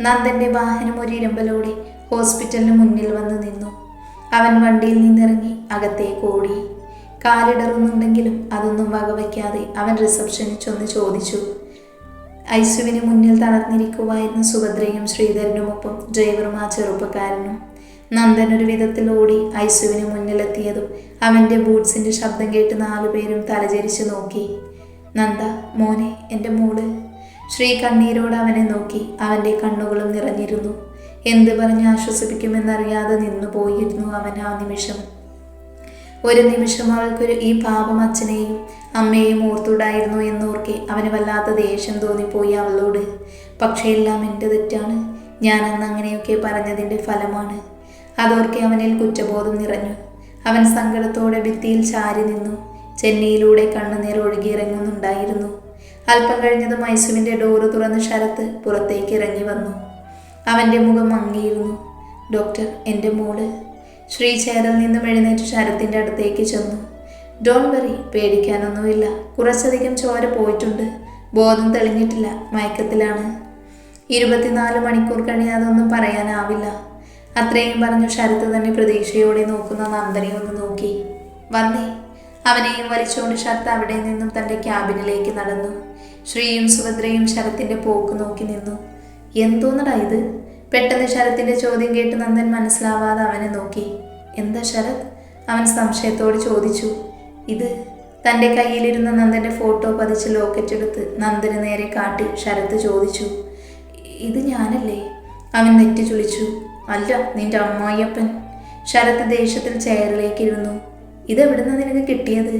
നന്ദന്റെ വാഹനം ഒരു ഇരമ്പലോടെ ഹോസ്പിറ്റലിന് മുന്നിൽ വന്ന് നിന്നു. അവൻ വണ്ടിയിൽ നിന്നിറങ്ങി അകത്തേക്ക് ഓടി. കാലിടറുന്നുണ്ടെങ്കിലും അതൊന്നും വകവയ്ക്കാതെ അവൻ റിസപ്ഷനിൽ ചെന്ന് ചോദിച്ചു. ഐസുവിന് മുന്നിൽ തളർന്നിരിക്കുവായിരുന്ന സുഭദ്രയും ശ്രീധരനുമൊപ്പം ഡ്രൈവറും ആ ചെറുപ്പക്കാരനും. നന്ദൻ ഒരു വിധത്തിൽ ഓടി ഐസുവിന് മുന്നിലെത്തിയതും അവൻ്റെ ബൂട്ട്സിൻ്റെ ശബ്ദം കേട്ട് 4 പേരും തലചരിച്ച് നോക്കി. നന്ദ, മോനെ, എൻ്റെ മോള്. ശ്രീ കണ്ണീരോട് അവനെ നോക്കി. അവൻ്റെ കണ്ണുകളും നിറഞ്ഞിരുന്നു. എന്ത് പറഞ്ഞ് ആശ്വസിപ്പിക്കുമെന്നറിയാതെ നിന്നു പോയിരുന്നു അവൻ ആ നിമിഷം. ഒരു നിമിഷം അവൾക്കൊരു ഈ പാപം അച്ഛനെയും അമ്മയെയും ഓർത്തുണ്ടായിരുന്നു എന്നോർക്കെ അവന് വല്ലാത്ത ദേഷ്യം തോന്നിപ്പോയി അവളോട്. പക്ഷേ എല്ലാം എൻ്റെ തെറ്റാണ്. ഞാൻ അന്ന് അങ്ങനെയൊക്കെ പറഞ്ഞതിൻ്റെ ഫലമാണ്. അതോർക്കെ അവനിൽ കുറ്റബോധം നിറഞ്ഞു. അവൻ സങ്കടത്തോടെ ഭിത്തിയിൽ ചാരി നിന്നു. ചെന്നൈയിലൂടെ കണ്ണുനീർ ഒഴുകിയിറങ്ങുന്നുണ്ടായിരുന്നു. അല്പം കഴിഞ്ഞതും ഐസുവിൻ്റെ ഡോറ് തുറന്ന് ശരത്ത് പുറത്തേക്ക് ഇറങ്ങി വന്നു. അവൻ്റെ മുഖം മങ്ങിയിരുന്നു. ഡോക്ടർ, എൻ്റെ മോള്. ശ്രീ ചെയറിൽ നിന്നും എഴുന്നേറ്റ് ശരത്തിൻ്റെ അടുത്തേക്ക് ചെന്നു. ഡോൺ വറി, പേടിക്കാനൊന്നുമില്ല. കുറച്ചധികം ചോര പോയിട്ടുണ്ട്. ബോധം തെളിഞ്ഞിട്ടില്ല. മയക്കത്തിലാണ്. 24 മണിക്കൂർ കഴിയാതെ ഒന്നും പറയാനാവില്ല. അത്രയും പറഞ്ഞു ശരത്ത് തന്നെ പ്രതീക്ഷയോടെ നോക്കുന്ന നന്ദനെ ഒന്ന് നോക്കി. വന്നേ. അവനെയും വലിച്ചുകൊണ്ട് ശരത്ത് അവിടെ നിന്നും തൻ്റെ ക്യാബിനിലേക്ക് നടന്നു. ശ്രീയും സുഭദ്രയും ശരത്തിൻ്റെ പോക്ക് നോക്കി നിന്നു. എന്തോന്നടാ ഇത്? പെട്ടെന്ന് ശരത്തിൻ്റെ ചോദ്യം കേട്ട് നന്ദൻ മനസ്സിലാവാതെ അവനെ നോക്കി. എന്താ ശരത്? അവൻ സംശയത്തോട് ചോദിച്ചു. ഇത് തൻ്റെ കയ്യിലിരുന്ന നന്ദൻ്റെ ഫോട്ടോ പതിച്ച് ലോക്കറ്റ് എടുത്ത് നന്ദന് നേരെ കാട്ടി ശരത്ത് ചോദിച്ചു. ഇത് ഞാനല്ലേ? അവൻ നെറ്റി ചുളിച്ചു. അല്ല, നിന്റെ അമ്മായിയപ്പൻ. ശരത്ത് ദേഷ്യത്തിൽ ചെയറിലേക്ക് ഇരുന്നു. ഇതെവിടുന്ന് നിനക്ക് കിട്ടിയത്?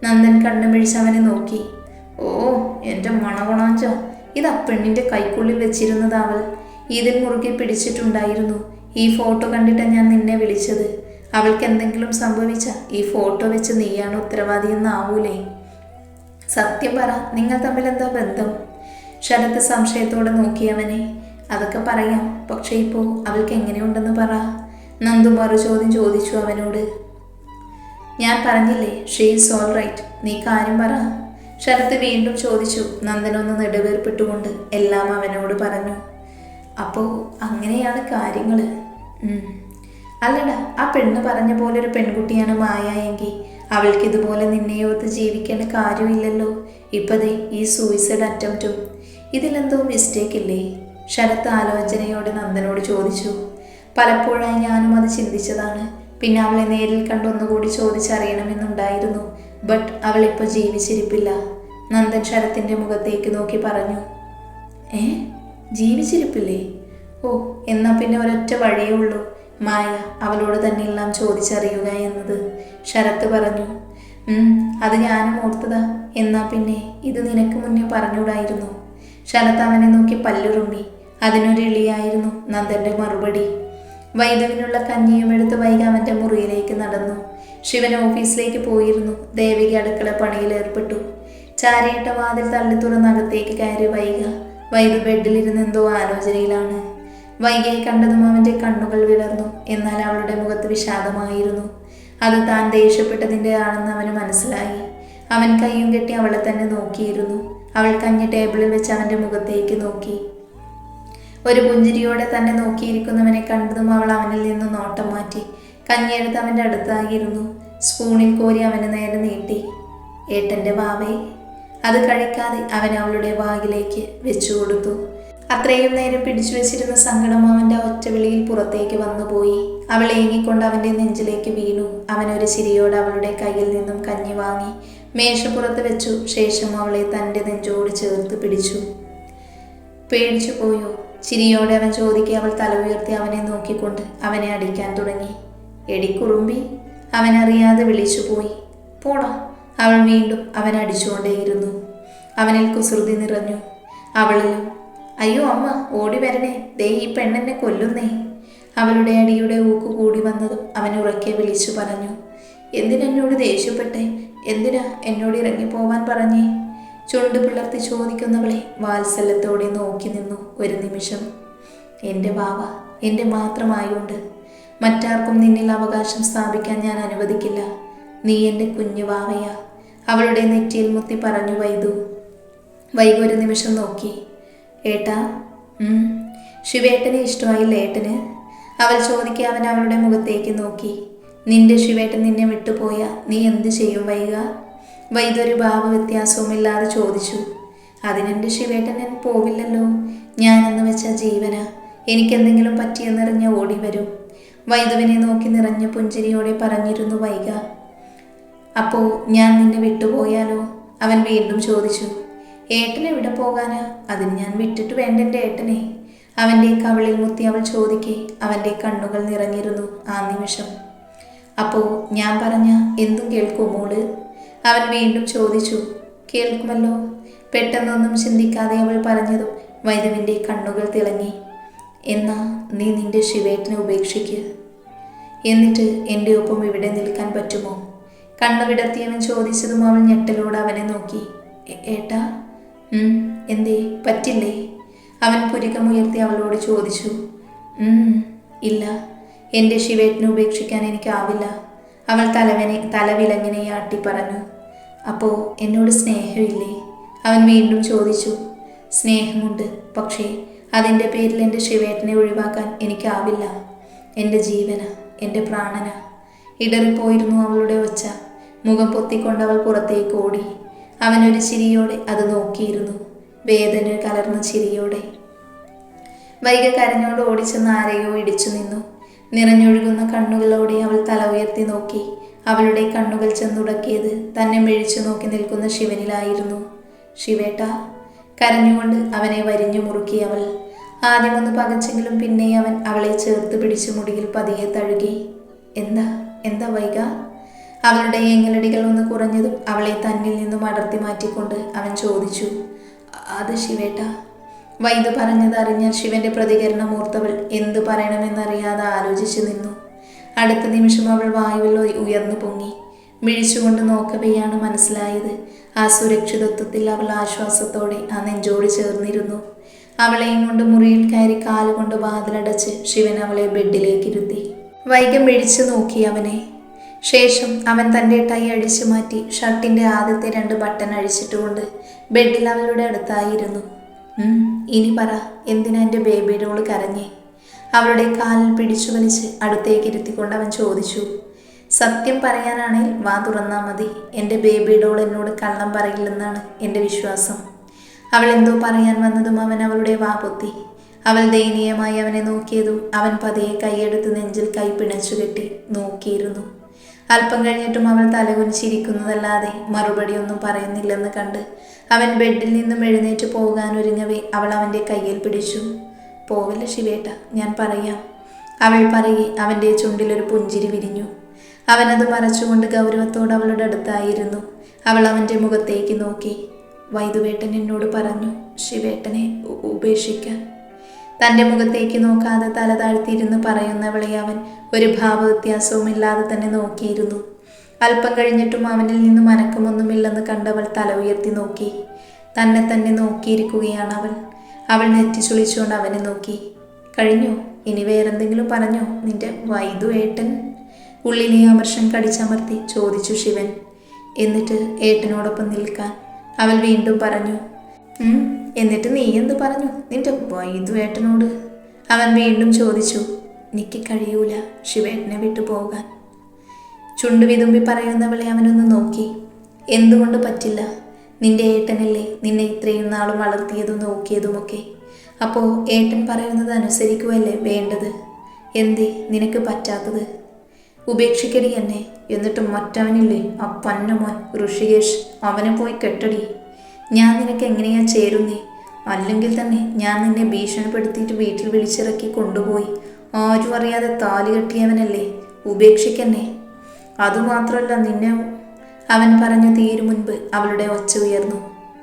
നന്ദൻ കണ്ണുമിഴിച്ച് അവനെ നോക്കി. ഓ, എൻ്റെ മണകൊണാഞ്ച, ഇത് ആ പെണ്ണിൻ്റെ കൈക്കുള്ളിൽ വെച്ചിരുന്നത് അവൾ. ഇതിൽ മുറുകെ പിടിച്ചിട്ടുണ്ടായിരുന്നു. ഈ ഫോട്ടോ കണ്ടിട്ടാണ് ഞാൻ നിന്നെ വിളിച്ചത്. അവൾക്ക് എന്തെങ്കിലും സംഭവിച്ച ഈ ഫോട്ടോ വെച്ച് നീയാണ് ഉത്തരവാദിയെന്നാവൂലേ? സത്യം പറ, നിങ്ങൾ തമ്മിൽ എന്താ ബന്ധം? ശരത്ത് സംശയത്തോടെ നോക്കിയവനെ. അതൊക്കെ പറയാം, പക്ഷേ ഇപ്പോൾ അവൾക്ക് എങ്ങനെയുണ്ടെന്ന് പറ. നന്ദു മറുചോദ്യം ചോദിച്ചു അവനോട്. ഞാൻ പറഞ്ഞില്ലേ, ഷീ ഈസ് ഓൾ റൈറ്റ്. നീ കാര്യം പറ. ശരത്ത് വീണ്ടും ചോദിച്ചു. നന്ദനൊന്ന് നെടുവേർപ്പെട്ടുകൊണ്ട് എല്ലാം അവനോട് പറഞ്ഞു. അപ്പോൾ അങ്ങനെയാണ് കാര്യങ്ങൾ. അല്ലടാ, ആ പെണ്ണ് പറഞ്ഞ പോലെ ഒരു പെൺകുട്ടിയാണ് മായ എങ്കിൽ അവൾക്ക് ഇതുപോലെ നിന്നെയോർത്ത് ജീവിക്കേണ്ട കാര്യമില്ലല്ലോ. ഇപ്പതേ ഈ സൂയിസൈഡ് അറ്റംപ്റ്റും. ഇതിലെന്തോ മിസ്റ്റേക്ക് ഇല്ലേ? ശരത്ത് ആലോചനയോടെ നന്ദനോട് ചോദിച്ചു. പലപ്പോഴായി ഞാനും അത് ചിന്തിച്ചതാണ്. പിന്നെ അവളെ നേരിൽ കണ്ടൊന്നുകൂടി ചോദിച്ചറിയണമെന്നുണ്ടായിരുന്നു. ബട്ട് അവളിപ്പോൾ ജീവിച്ചിരിപ്പില്ല. നന്ദൻ ശരത്തിൻ്റെ മുഖത്തേക്ക് നോക്കി പറഞ്ഞു. ജീവിച്ചിരിപ്പില്ലേ? ഓ, എന്നാൽ പിന്നെ ഒരൊറ്റ വഴിയേ ഉള്ളൂ. മായ അവളോട് തന്നെ എല്ലാം ചോദിച്ചറിയുക എന്നത്. ശരത്ത് പറഞ്ഞു. അത് ഞാനും ഓർത്തതാ. എന്നാൽ പിന്നെ ഇത് നിനക്ക് മുന്നേ പറഞ്ഞുകൂടായിരുന്നു? ശരത്ത് അവനെ നോക്കി പല്ലുറുമ്മി. അതിനൊരു ഇളിയായിരുന്നു നന്ദൻ്റെ മറുപടി. വൈദ്യുവിനുള്ള കഞ്ഞിയും എടുത്ത് വൈകി അവൻ്റെ മുറിയിലേക്ക് നടന്നു. ശിവൻ ഓഫീസിലേക്ക് പോയിരുന്നു. ദേവിക അടുക്കള പണിയിൽ ഏർപ്പെട്ടു. ചാരിയിട്ട വാതിൽ തള്ളി തുറന്നകത്തേക്ക് കയറി വൈദ്യു ബെഡിലിരുന്ന് എന്തോ ആലോചനയിലാണ്. വൈകിയെ കണ്ടതും അവൻ്റെ കണ്ണുകൾ വിടർന്നു. എന്നാൽ അവളുടെ മുഖത്ത് വിഷാദമായിരുന്നു. അത് താൻ ദേഷ്യപ്പെട്ടതിൻ്റെ ആണെന്ന് അവന് മനസ്സിലായി. അവൻ കയ്യും കെട്ടി അവളെ തന്നെ നോക്കിയിരുന്നു. അവൾ കഞ്ഞി ടേബിളിൽ വെച്ച് അവൻ്റെ മുഖത്തേക്ക് നോക്കി. ഒരു പുഞ്ചിരിയോടെ തന്നെ നോക്കിയിരിക്കുന്നവനെ കണ്ടതും അവൾ അവനിൽ നിന്ന് നോട്ടം മാറ്റി. കഞ്ഞിയെടുത്ത് അവൻ്റെ അടുത്തായിരുന്നു. സ്പൂണിൽ കോരി അവന് നേരെ നീട്ടി. ഏട്ടൻ്റെ വാവേ. അത് കഴിക്കാതെ അവൻ അവളുടെ വായിലേക്ക് വെച്ചു കൊടുത്തു. അത്രയും നേരം പിടിച്ചു വെച്ചിരുന്ന സങ്കടം അവൻ്റെ ഒറ്റവിളിയിൽ പുറത്തേക്ക് വന്നുപോയി. അവൾ ഏങ്ങിക്കൊണ്ട് അവൻ്റെ നെഞ്ചിലേക്ക് വീണു. അവനൊരു ചിരിയോടെ അവളുടെ കയ്യിൽ നിന്നും കഞ്ഞി വാങ്ങി മേശപ്പുറത്ത് വെച്ചു. ശേഷം അവളെ തൻ്റെ നെഞ്ചോട് ചേർത്ത് പിടിച്ചു. പേടിച്ചു പോയോ? ചിരിയോടെ അവൻ ചോദിക്കെ അവൾ തല ഉയർത്തി അവനെ നോക്കിക്കൊണ്ട് അവനെ അടിക്കാൻ തുടങ്ങി. എടിക്കുറുമ്പി, അവനറിയാതെ വിളിച്ചുപോയി. പോടാ. അവൾ വീണ്ടും അവൻ അടിച്ചുകൊണ്ടേയിരുന്നു. അവനിൽ കുസൃതി നിറഞ്ഞു. അവളിലും. അയ്യോ അമ്മ, ഓടി വരണേ, ദേ ഈ പെണ്ണെന്നെ കൊല്ലുന്നേ. അവളുടെ അടിയുടെ ഊക്ക് കൂടി വന്നതും അവൻ ഉറക്കെ വിളിച്ചു പറഞ്ഞു. എന്തിനെന്നോട് ദേഷ്യപ്പെട്ടെ? എന്തിനാ എന്നോട് ഇറങ്ങിപ്പോവാൻ പറഞ്ഞേ? ചുണ്ട് പിളർത്തി ചോദിക്കുന്നവളെ വാത്സല്യത്തോടെ നോക്കി നിന്നു ഒരു നിമിഷം. എൻ്റെ വാവ, എൻ്റെ മാത്രമായോണ്ട് മറ്റാർക്കും നിന്നിൽ അവകാശം സ്ഥാപിക്കാൻ ഞാൻ അനുവദിക്കില്ല. നീ എൻ്റെ കുഞ്ഞു വാവയാ. അവളുടെ നെറ്റിയിൽ മുത്തി പറഞ്ഞു വൈകു ഒരു നിമിഷം നോക്കി. ഏട്ടാ. ശിവേട്ടനെ ഇഷ്ടമായില്ല ഏട്ടന്? അവൾ ചോദിക്കെ അവൻ അവളുടെ മുഖത്തേക്ക് നോക്കി. നിന്റെ ശിവേട്ടൻ നിന്നെ വിട്ടുപോയാ നീ എന്ത് ചെയ്യും വൈക? വൈദ്യൊരു ഭാവവ്യത്യാസവുമില്ലാതെ ചോദിച്ചു. അതിനെൻ്റെ ശിവേട്ടൻ ഞാൻ പോവില്ലല്ലോ. ഞാനെന്ന് വെച്ച ജീവന. എനിക്കെന്തെങ്കിലും പറ്റിയെന്നറിഞ്ഞ ഓടി വരും. വൈദ്യുവിനെ നോക്കി നിറഞ്ഞ പുഞ്ചിരിയോടെ പറഞ്ഞിരുന്നു വൈക. അപ്പോ ഞാൻ നിന്നെ വിട്ടുപോയാലോ? അവൻ വീണ്ടും ചോദിച്ചു. ഏട്ടൻ എവിടെ പോകാനാ? അതിന് ഞാൻ വിട്ടിട്ട് വേണ്ട എൻ്റെ ഏട്ടനെ. അവൻ്റെ കവിളിൽ മുത്തി അവൾ ചോദിക്കെ അവൻ്റെ കണ്ണുകൾ നിറഞ്ഞിരുന്നു ആ നിമിഷം. അപ്പോ ഞാൻ പറഞ്ഞ എന്തും കേൾക്കൂ മോള്? അവൻ വീണ്ടും ചോദിച്ചു. കേൾക്കുമല്ലോ. പെട്ടെന്നൊന്നും ചിന്തിക്കാതെ അവൾ പറഞ്ഞതും വൈദ്യുവിൻ്റെ കണ്ണുകൾ തിളങ്ങി. എന്നാ നീ നിന്റെ ശിവേട്ടനെ ഉപേക്ഷിക്കുക. എന്നിട്ട് എൻ്റെ ഒപ്പം ഇവിടെ നിൽക്കാൻ പറ്റുമോ? കണ്ണു വിടർത്തിയവൻ ചോദിച്ചതും അവൾ ഞെട്ടലോട് അവനെ നോക്കി. ഏട്ടാ? എന്തേ, പറ്റില്ലേ? അവൻ പുരികമുയർത്തി അവളോട് ചോദിച്ചു. ഇല്ല, എൻ്റെ ശിവേട്ടനെ ഉപേക്ഷിക്കാൻ എനിക്കാവില്ല. അവൾ തലവിലങ്ങനെ ആട്ടി പറഞ്ഞു. അപ്പോൾ എന്നോട് സ്നേഹമില്ലേ? അവൻ വീണ്ടും ചോദിച്ചു. സ്നേഹമുണ്ട്, പക്ഷേ അതിൻ്റെ പേരിൽ എൻ്റെ ശിവേട്ടനെ ഒഴിവാക്കാൻ എനിക്കാവില്ല. എൻ്റെ ജീവന, എൻ്റെ പ്രാണന. ഇടറിപ്പോയിരുന്നു അവളുടെ ഒച്ച. മുഖം പൊത്തിക്കൊണ്ട് അവൾ പുറത്തേക്ക് ഓടി. അവനൊരു ചിരിയോടെ അത് നോക്കിയിരുന്നു, വേദന കലർന്ന ചിരിയോടെ. വൈക കരഞ്ഞോട് ഓടിച്ചെന്ന് ആരെയോ ഇടിച്ചു നിന്നു. നിറഞ്ഞൊഴുകുന്ന കണ്ണുകളോടെ അവൾ തല ഉയർത്തി നോക്കി. അവളുടെ കണ്ണുകൾ ചെന്നുടക്കിയത് തന്നെ മിഴിച്ചു നോക്കി നിൽക്കുന്ന ശിവനിലായിരുന്നു. ശിവേട്ട, കരഞ്ഞുകൊണ്ട് അവനെ വരിഞ്ഞു മുറുക്കി അവൾ. ആദ്യമൊന്ന് പകച്ചെങ്കിലും പിന്നെ അവൻ അവളെ ചേർത്ത് പിടിച്ച് മുടിയിൽ പതിയെ തഴുകി. എന്താ എന്താ വൈക? അവളുടെ ഏങ്ങലടികൾ ഒന്ന് കുറഞ്ഞതും അവളെ തന്നിൽ നിന്നും അടർത്തി മാറ്റിക്കൊണ്ട് അവൻ ചോദിച്ചു. അത് ശിവേട്ട. വൈദ്യു പറഞ്ഞത് അറിഞ്ഞാൽ ശിവന്റെ പ്രതികരണം ഓർത്തവൾ എന്തു പറയണമെന്നറിയാതെ ആലോചിച്ചു നിന്നു. അടുത്ത നിമിഷം അവൾ വായുവിൽ ഉയർന്നു പൊങ്ങി. മിഴിച്ചുകൊണ്ട് നോക്കവെയാണ് മനസ്സിലായത്. ആ സുരക്ഷിതത്വത്തിൽ അവൾ ആശ്വാസത്തോടെ ആ നെഞ്ചോട് ചേർന്നിരുന്നു. അവളെയും കൊണ്ട് മുറിയിൽ കയറി കാലുകൊണ്ട് വാതിലടച്ച് ശിവൻ അവളെ ബെഡിലേക്ക് ഇരുത്തി. വൈകം മിഴിച്ചു നോക്കി അവനെ. ശേഷം അവൻ തൻ്റെ ടൈ അഴിച്ചു മാറ്റി ഷർട്ടിൻ്റെ ആദ്യത്തെ 2 ബട്ടൺ അഴിച്ചിട്ടുകൊണ്ട് ബെഡിൽ അവളുടെ അടുത്തായിരുന്നു. ഇനി പറ, എന്തിനാ എൻ്റെ ബേബി ഡോൾ കരഞ്ഞേ? അവളുടെ കാലിൽ പിടിച്ചു വലിച്ച് അടുത്തേക്ക് ഇരുത്തിക്കൊണ്ട് അവൻ ചോദിച്ചു. സത്യം പറയാനാണെങ്കിൽ വാ തുറന്നാൽ മതി. എൻ്റെ ബേബി ഡോൾ എന്നോട് കള്ളം പറയില്ലെന്നാണ് എൻ്റെ വിശ്വാസം. അവൾ എന്തോ പറയാൻ വന്നതും അവൻ അവളുടെ വാ പൊത്തി. അവൾ ദയനീയമായി അവനെ നോക്കിയതും അവൻ പതിയെ കൈയെടുത്ത് നെഞ്ചിൽ കൈ പിണച്ചു കെട്ടി നോക്കിയിരുന്നു. അല്പം കഴിഞ്ഞിട്ടും അവൾ തലകുനിച്ചിരിക്കുന്നതല്ലാതെ മറുപടി ഒന്നും പറയുന്നില്ലെന്ന് കണ്ട് അവൻ ബെഡിൽ നിന്നും എഴുന്നേറ്റ് പോകാനൊരുങ്ങവേ അവൾ അവൻ്റെ കയ്യിൽ പിടിച്ചു. പോവില്ല ശിവേട്ട, ഞാൻ പറയാം. അവൾ പറയെ അവൻ്റെ ചുണ്ടിലൊരു പുഞ്ചിരി വിരിഞ്ഞു. അവനത് മറച്ചുകൊണ്ട് ഗൗരവത്തോട് അവളുടെ അടുത്തായിരുന്നു. അവൾ അവൻ്റെ മുഖത്തേക്ക് നോക്കി. വൈദ്യുവേട്ടൻ എന്നോട് പറഞ്ഞു ശിവേട്ടനെ ഉപേക്ഷിക്കാൻ. തൻ്റെ മുഖത്തേക്ക് നോക്കാതെ തല താഴ്ത്തിയിരുന്ന് പറയുന്നവളെ അവൻ ഒരു ഭാവവ്യത്യാസവുമില്ലാതെ തന്നെ നോക്കിയിരുന്നു. അല്പം കഴിഞ്ഞിട്ടും അവനിൽ നിന്നും അനക്കമൊന്നുമില്ലെന്ന് കണ്ടവൾ തല ഉയർത്തി നോക്കി. തന്നെ തന്നെ നോക്കിയിരിക്കുകയാണ് അവൾ. അവൾ നെറ്റി ചുളിച്ചുകൊണ്ട് അവനെ നോക്കി. കഴിഞ്ഞോ? ഇനി വേറെന്തെങ്കിലും പറഞ്ഞോ നിന്റെ വൈദ്യുവേട്ടൻ? ഉള്ളിലെ അമർഷം കടിച്ചമർത്തി ചോദിച്ചു ശിവൻ. എന്നിട്ട് ഏട്ടനോടൊപ്പം നിൽക്കാൻ അവൾ വീണ്ടും പറഞ്ഞു. എന്നിട്ട് നീ എന്ത് പറഞ്ഞു നിന്റെ വൈദ്യുവേട്ടനോട്? അവൻ വീണ്ടും ചോദിച്ചു. എനിക്ക് കഴിയൂല ശിവേട്ടനെ വിട്ടു പോകാൻ. ചുണ്ടു വിതുമ്പി പറയുന്നവളെ അവനൊന്ന് നോക്കി. എന്തുകൊണ്ട് പറ്റില്ല? നിന്റെ ഏട്ടനല്ലേ നിന്നെ ഇത്രയും നാളും വളർത്തിയതും നോക്കിയതുമൊക്കെ. അപ്പോൾ ഏട്ടൻ പറയുന്നത് അനുസരിക്കുവല്ലേ വേണ്ടത്? എന്തേ നിനക്ക് പറ്റാത്തത്? ഉപേക്ഷിക്കടി എന്നെ. എന്നിട്ട് മറ്റവനില്ലേ ആ പന്നമോൻ ഋഷികേഷ്, അവനെ പോയി കെട്ടടി. ഞാൻ നിനക്ക് എങ്ങനെയാ ചേരുന്നേ? അല്ലെങ്കിൽ തന്നെ ഞാൻ നിന്നെ ഭീഷണിപ്പെടുത്തിയിട്ട് വീട്ടിൽ വിളിച്ചിറക്കി കൊണ്ടുപോയി ആരും അറിയാതെ താലി കെട്ടിയവനല്ലേ. ഉപേക്ഷിക്കന്നെ. അതുമാത്രമല്ല നിന്നെ. അവൻ പറഞ്ഞു തീരും മുൻപ് അവളുടെ ഒച്ച ഉയർന്നു.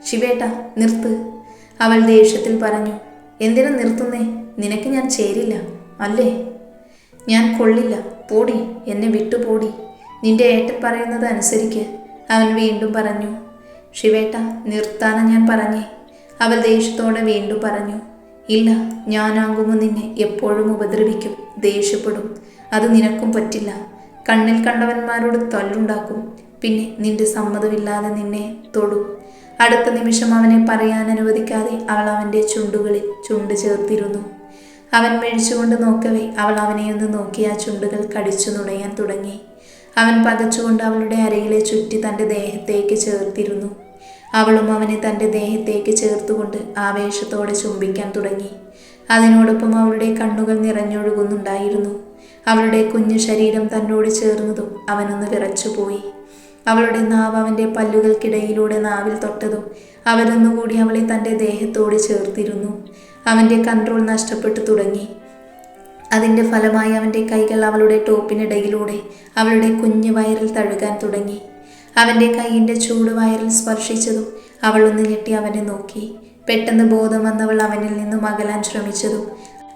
ശിവേട്ട നിർത്ത്. അവൾ ദേഷ്യത്തിൽ പറഞ്ഞു. എന്തിനാ നിർത്തുന്നേ? നിനക്ക് ഞാൻ ചേരില്ല അല്ലേ? ഞാൻ കൊള്ളില്ല. പോടി, എന്നെ വിട്ടുപോടി. നിന്റെ ഏട്ടൻ പറയുന്നത് അനുസരിക്ക്. അവൻ വീണ്ടും പറഞ്ഞു. ശിവേട്ട നിർത്താനാ ഞാൻ പറഞ്ഞേ. അവൾ ദേഷ്യത്തോടെ വീണ്ടും പറഞ്ഞു. ഇല്ല, ഞാനാകുമ്പോൾ നിന്നെ എപ്പോഴും ഉപദ്രവിക്കും, ദേഷ്യപ്പെടും. അത് നിനക്കും പറ്റില്ല. കണ്ണിൽ കണ്ടവന്മാരോട് തല്ലുണ്ടാക്കും. പിന്നെ നിന്റെ സമ്മതമില്ലാതെ നിന്നെ തൊടും. അടുത്ത നിമിഷം അവനെ പറയാൻ അനുവദിക്കാതെ അവൾ അവൻ്റെ ചുണ്ടുകളിൽ ചുണ്ട് ചേർത്തിരുന്നു. അവൻ മിഴിച്ചുകൊണ്ട് നോക്കവേ അവൾ അവനെയൊന്ന് നോക്കി ആ ചുണ്ടുകൾ കടിച്ചു നുണയാൻ തുടങ്ങി. അവൻ പകച്ചുകൊണ്ട് അവളുടെ അരയിലെ ചുറ്റി തൻ്റെ ദേഹത്തേക്ക് ചേർത്തിരുന്നു. അവളും അവനെ തൻ്റെ ദേഹത്തേക്ക് ചേർത്തുകൊണ്ട് ആവേശത്തോടെ ചുംബിക്കാൻ തുടങ്ങി. അതിനോടൊപ്പം അവളുടെ കണ്ണുകൾ നിറഞ്ഞൊഴുകുന്നുണ്ടായിരുന്നു. അവളുടെ കുഞ്ഞു ശരീരം തന്നോട് ചേർന്നതും അവനൊന്ന് വിറച്ചുപോയി. അവളുടെ നാവ് അവൻ്റെ പല്ലുകൾക്കിടയിലൂടെ നാവിൽ തൊട്ടതും അവരൊന്നുകൂടി അവളെ തൻ്റെ ദേഹത്തോട് ചേർത്തിരുന്നു. അവൻ്റെ കൺട്രോൾ നഷ്ടപ്പെട്ടു തുടങ്ങി. അതിൻ്റെ ഫലമായി അവൻ്റെ കൈകൾ അവളുടെ ടോപ്പിനിടയിലൂടെ അവളുടെ കുഞ്ഞു വയറിൽ തഴുകാൻ തുടങ്ങി. അവൻ്റെ കൈയിൻ്റെ ചൂട് വയറിൽ സ്പർശിച്ചതും അവളൊന്ന് ഞെട്ടി അവനെ നോക്കി. പെട്ടെന്ന് ബോധം വന്നവൾ അവനിൽ നിന്നും അകലാൻ ശ്രമിച്ചതും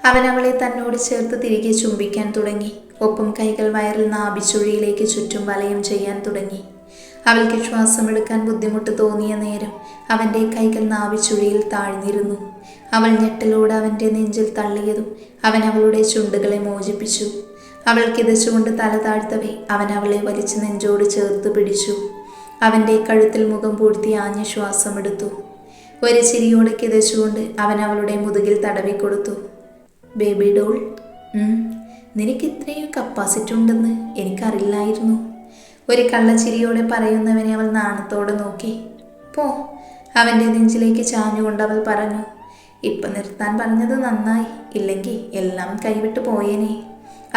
അവൻ അവളെ തന്നോട് ചേർത്ത് തിരികെ ചുംബിക്കാൻ തുടങ്ങി. ഒപ്പം കൈകൾ വയറിൽ നാഭിച്ചുഴിയിലേക്ക് ചുറ്റും വലയം ചെയ്യാൻ തുടങ്ങി. അവൾക്ക് ശ്വാസമെടുക്കാൻ ബുദ്ധിമുട്ട് തോന്നിയ നേരം അവൻ്റെ കൈകൾ നാഭിച്ചുഴിയിൽ താഴ്ന്നിരുന്നു. അവൾ ഞെട്ടലോടെ അവൻ്റെ നെഞ്ചിൽ തള്ളിയതും അവൻ അവളുടെ ചുണ്ടുകളെ മോചിപ്പിച്ചു. അവൾ കിതച്ചുകൊണ്ട് തല താഴ്ത്തവേ അവൻ അവളെ വലിച്ച് നെഞ്ചോട് ചേർത്ത് പിടിച്ചു. അവൻ്റെ കഴുത്തിൽ മുഖം പൂഴ്ത്തി ആഞ്ഞു ശ്വാസമെടുത്തു. ഒരു ചിരിയോടെ കിതച്ചുകൊണ്ട് അവൻ അവളുടെ മുതുകിൽ തടവിക്കൊടുത്തു. ബേബി ഡോൾ, നിനക്ക് ഇത്രയും കപ്പാസിറ്റി ഉണ്ടെന്ന് എനിക്കറിയില്ലായിരുന്നു. ഒരു കള്ളച്ചിരിയോടെ പറയുന്നവനെ അവൾ നാണത്തോടെ നോക്കി. പോ, അവൻ്റെ നെഞ്ചിലേക്ക് ചാഞ്ഞുകൊണ്ട് അവൾ പറഞ്ഞു. ഇപ്പം നിർത്താൻ പറഞ്ഞത് നന്നായി, ഇല്ലെങ്കിൽ എല്ലാം കൈവിട്ട് പോയേനെ.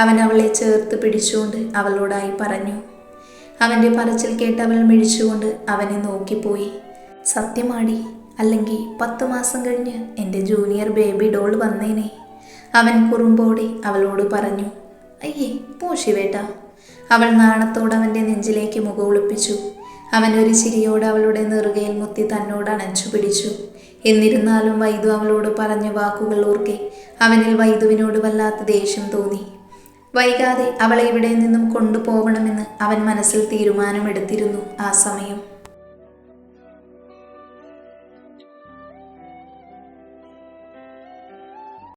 അവൻ അവളെ ചേർത്ത് പിടിച്ചുകൊണ്ട് അവളോടായി പറഞ്ഞു. അവൻ്റെ പറച്ചിൽ കേട്ട് അവൾ മിഴിച്ചുകൊണ്ട് അവനെ നോക്കിപ്പോയി. സത്യമാടി, അല്ലെങ്കിൽ 10 മാസം കഴിഞ്ഞ് എൻ്റെ ജൂനിയർ ബേബി ഡോൾ വന്നേനെ. അവൻ കുറുമ്പോടെ അവളോട് പറഞ്ഞു. അയ്യേ, പോ ശിവേട്ട. അവൾ നാണത്തോടെ അവൻ്റെ നെഞ്ചിലേക്ക് മുഖമൊളിപ്പിച്ചു. അവൻ ഒരു ചിരിയോടെ അവളുടെ നെറുകയിൽ മുത്തി തന്നോട് അണച്ചു പിടിച്ചു. എന്നിരുന്നാലും വൈദു അവളോട് പറഞ്ഞ വാക്കുകൾ ഓർക്കെ അവനിൽ വൈദുവിനോട് വല്ലാത്ത ദേഷ്യം തോന്നി. വൈകാതെ അവളെ ഇവിടെ നിന്നും കൊണ്ടുപോകണമെന്ന് അവൻ മനസ്സിൽ തീരുമാനമെടുത്തിരുന്നു. ആ സമയം